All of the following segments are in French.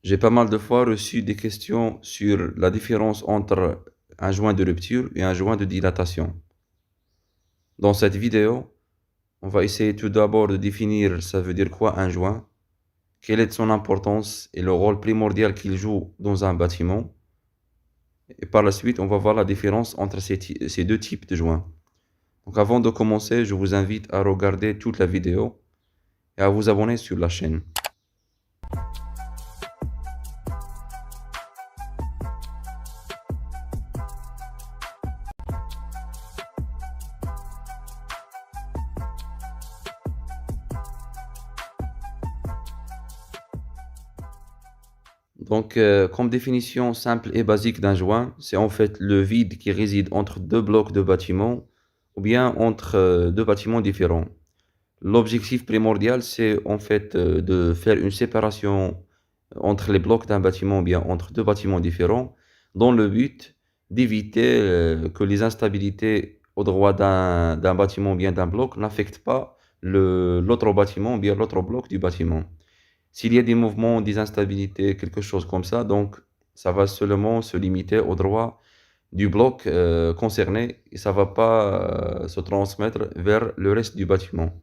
J'ai pas mal de fois reçu des questions sur la différence entre un joint de rupture et un joint de dilatation. Dans cette vidéo, on va essayer tout d'abord de définir ça veut dire quoi un joint, quelle est son importance et le rôle primordial qu'il joue dans un bâtiment. Et par la suite, on va voir la différence entre ces deux types de joints. Donc avant de commencer, je vous invite à regarder toute la vidéo et à vous abonner sur la chaîne. Donc, comme définition simple et basique d'un joint, c'est en fait le vide qui réside entre deux blocs de bâtiments ou bien entre deux bâtiments différents. L'objectif primordial, c'est en fait de faire une séparation entre les blocs d'un bâtiment ou bien entre deux bâtiments différents dans le but d'éviter que les instabilités au droit d'un bâtiment ou bien d'un bloc n'affectent pas l'autre bâtiment ou bien l'autre bloc du bâtiment. S'il y a des mouvements, des instabilités, quelque chose comme ça, donc ça va seulement se limiter au droit du bloc concerné et ça ne va pas se transmettre vers le reste du bâtiment.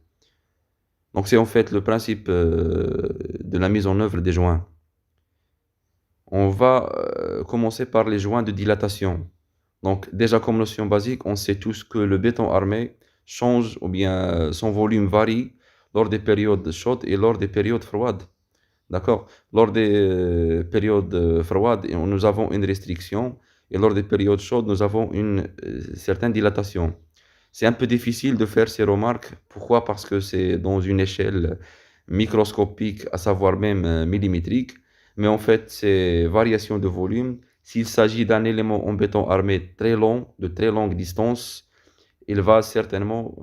Donc c'est en fait le principe de la mise en œuvre des joints. On va commencer par les joints de dilatation. Donc déjà comme notion basique, on sait tous que le béton armé change ou bien son volume varie lors des périodes chaudes et lors des périodes froides. D'accord? Lors des périodes froides, nous avons une restriction et lors des périodes chaudes, nous avons une certaine dilatation. C'est un peu difficile de faire ces remarques. Pourquoi? Parce que c'est dans une échelle microscopique, à savoir même millimétrique. Mais en fait, ces variations de volume, s'il s'agit d'un élément en béton armé très long, de très longue distance, il va certainement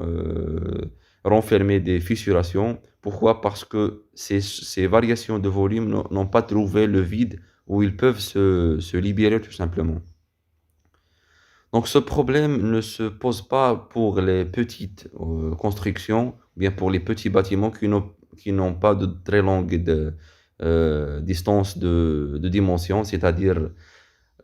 renfermer des fissurations. Pourquoi? Parce que ces variations de volume n'ont pas trouvé le vide où ils peuvent se libérer tout simplement. Donc ce problème ne se pose pas pour les petites constructions, bien pour les petits bâtiments qui n'ont pas de très longue distance de dimension, c'est-à-dire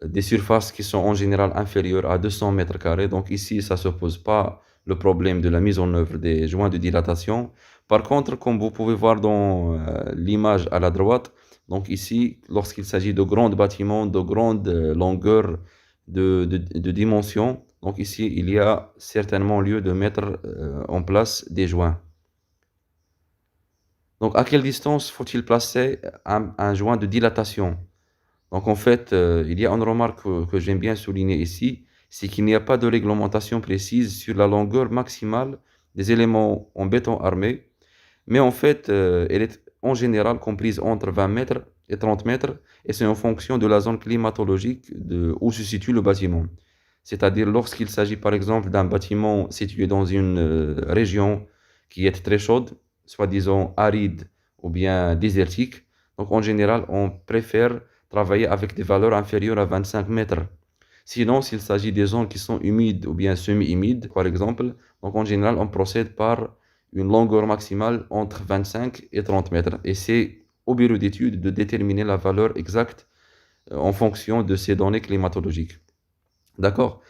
des surfaces qui sont en général inférieures à 200 mètres carrés. Donc ici, ça ne se pose pas le problème de la mise en œuvre des joints de dilatation. Par contre, comme vous pouvez voir dans l'image à la droite, donc ici, lorsqu'il s'agit de grands bâtiments, de grandes longueurs de dimensions, donc ici, il y a certainement lieu de mettre en place des joints. Donc à quelle distance faut-il placer un joint de dilatation? Donc en fait, il y a une remarque que j'aime bien souligner ici, c'est qu'il n'y a pas de réglementation précise sur la longueur maximale des éléments en béton armé, mais en fait, elle est en général comprise entre 20 mètres et 30 mètres, et c'est en fonction de la zone climatologique où se situe le bâtiment. C'est-à-dire lorsqu'il s'agit par exemple d'un bâtiment situé dans une région qui est très chaude, soit disons aride ou bien désertique, donc en général, on préfère travailler avec des valeurs inférieures à 25 mètres. Sinon, s'il s'agit des zones qui sont humides ou bien semi-humides, par exemple, donc en général, on procède par une longueur maximale entre 25 et 30 mètres. Et c'est au bureau d'études de déterminer la valeur exacte en fonction de ces données climatologiques. D'accord?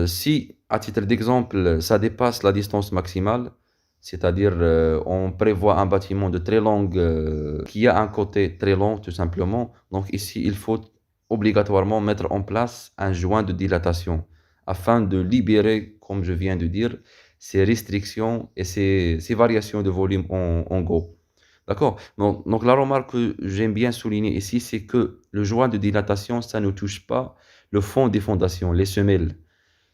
Si, à titre d'exemple, ça dépasse la distance maximale, c'est-à-dire on prévoit un bâtiment de très longue, qui a un côté très long tout simplement, donc ici il faut obligatoirement mettre en place un joint de dilatation afin de libérer, comme je viens de dire, ces restrictions et ces variations de volume en gros. D'accord? Donc la remarque que j'aime bien souligner ici, c'est que le joint de dilatation, ça ne touche pas le fond des fondations, les semelles.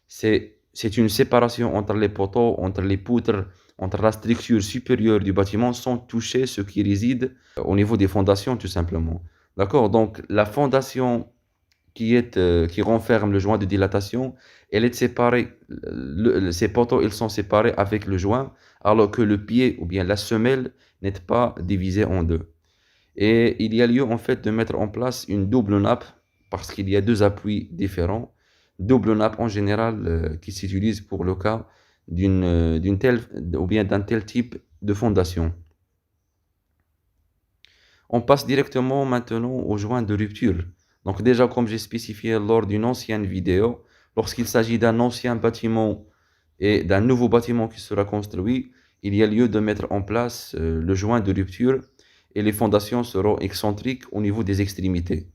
C'est une séparation entre les poteaux, entre les poutres, entre la structure supérieure du bâtiment sans toucher ce qui réside au niveau des fondations tout simplement. D'accord? Donc la fondation qui renferme le joint de dilatation, elle est séparée, ces poteaux ils sont séparés avec le joint alors que le pied ou bien la semelle n'est pas divisée en deux. Et il y a lieu en fait de mettre en place une double nappe parce qu'il y a deux appuis différents. Double nappe en général qui s'utilise pour le cas d'une telle ou bien d'un tel type de fondation. On passe directement maintenant au joint de rupture. Donc déjà, comme j'ai spécifié lors d'une ancienne vidéo, lorsqu'il s'agit d'un ancien bâtiment et d'un nouveau bâtiment qui sera construit, il y a lieu de mettre en place le joint de rupture et les fondations seront excentriques au niveau des extrémités.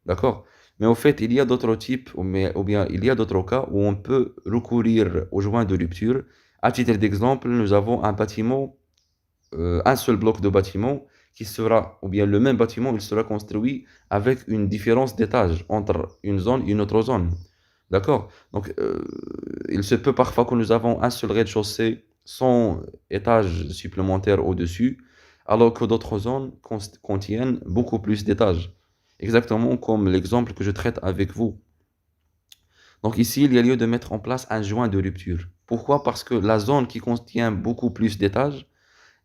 D'accord? Mais au fait, il y a d'autres types, ou bien il y a d'autres cas où on peut recourir au joint de rupture. À titre d'exemple, nous avons un bâtiment, un seul bloc de bâtiment qui sera, ou bien le même bâtiment, il sera construit avec une différence d'étage entre une zone et une autre zone. D'accord? Donc, il se peut parfois que nous avons un seul rez-de-chaussée sans étage supplémentaire au-dessus, alors que d'autres zones contiennent beaucoup plus d'étages. Exactement comme l'exemple que je traite avec vous. Donc ici, il y a lieu de mettre en place un joint de rupture. Pourquoi? Parce que la zone qui contient beaucoup plus d'étages,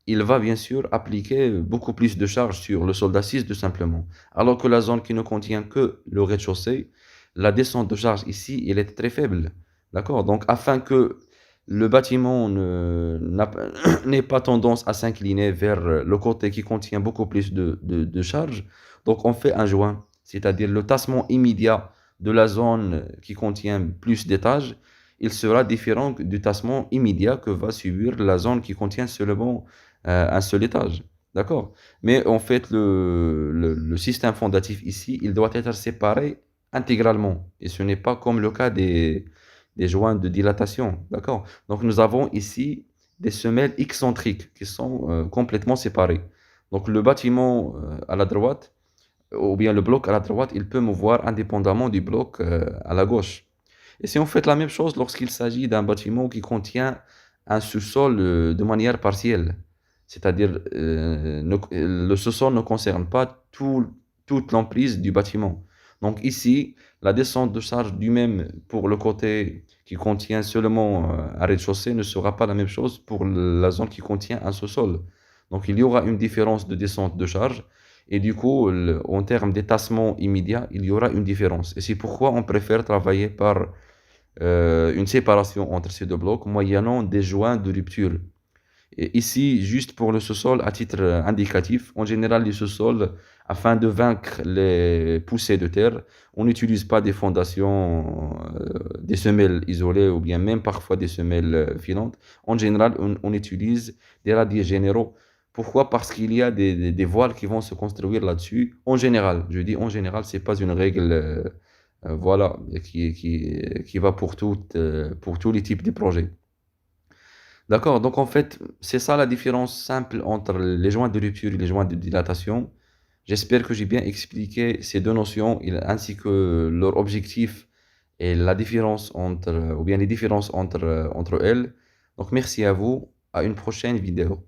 il va bien sûr appliquer beaucoup plus de charges sur le soldat 6 tout simplement. Alors que la zone qui ne contient que le rez-de-chaussée, la descente de charge ici, elle est très faible. D'accord? Donc afin que le bâtiment n'ait pas tendance à s'incliner vers le côté qui contient beaucoup plus de charges, donc on fait un joint, c'est-à-dire le tassement immédiat de la zone qui contient plus d'étages, il sera différent du tassement immédiat que va subir la zone qui contient seulement un seul étage. D'accord? Mais en fait, le système fondatif ici, il doit être séparé intégralement. Et ce n'est pas comme le cas des joints de dilatation. D'accord? Donc nous avons ici des semelles excentriques qui sont complètement séparées. Donc le bâtiment à la droite, ou bien le bloc à la droite, il peut mouvoir indépendamment du bloc à la gauche. Et si on fait la même chose lorsqu'il s'agit d'un bâtiment qui contient un sous-sol de manière partielle, c'est-à-dire le sous-sol ne concerne pas toute l'emprise du bâtiment. Donc ici, la descente de charge du même pour le côté qui contient seulement un rez-de-chaussée ne sera pas la même chose pour la zone qui contient un sous-sol. Donc il y aura une différence de descente de charge et du coup, en termes d'étassement immédiat, il y aura une différence. Et c'est pourquoi on préfère travailler par une séparation entre ces deux blocs moyennant des joints de rupture. Et ici, juste pour le sous-sol, à titre indicatif, en général, les sous-sols, afin de vaincre les poussées de terre, on n'utilise pas des fondations, des semelles isolées ou bien même parfois des semelles filantes. En général, on utilise des radiers généraux. Pourquoi? Parce qu'il y a des voiles qui vont se construire là-dessus. En général, je dis en général, c'est pas une règle, voilà, qui va pour tous les types de projets. D'accord, donc en fait, c'est ça la différence simple entre les joints de rupture et les joints de dilatation. J'espère que j'ai bien expliqué ces deux notions ainsi que leur objectif et la différence entre, ou bien les différences entre elles. Donc merci à vous, à une prochaine vidéo.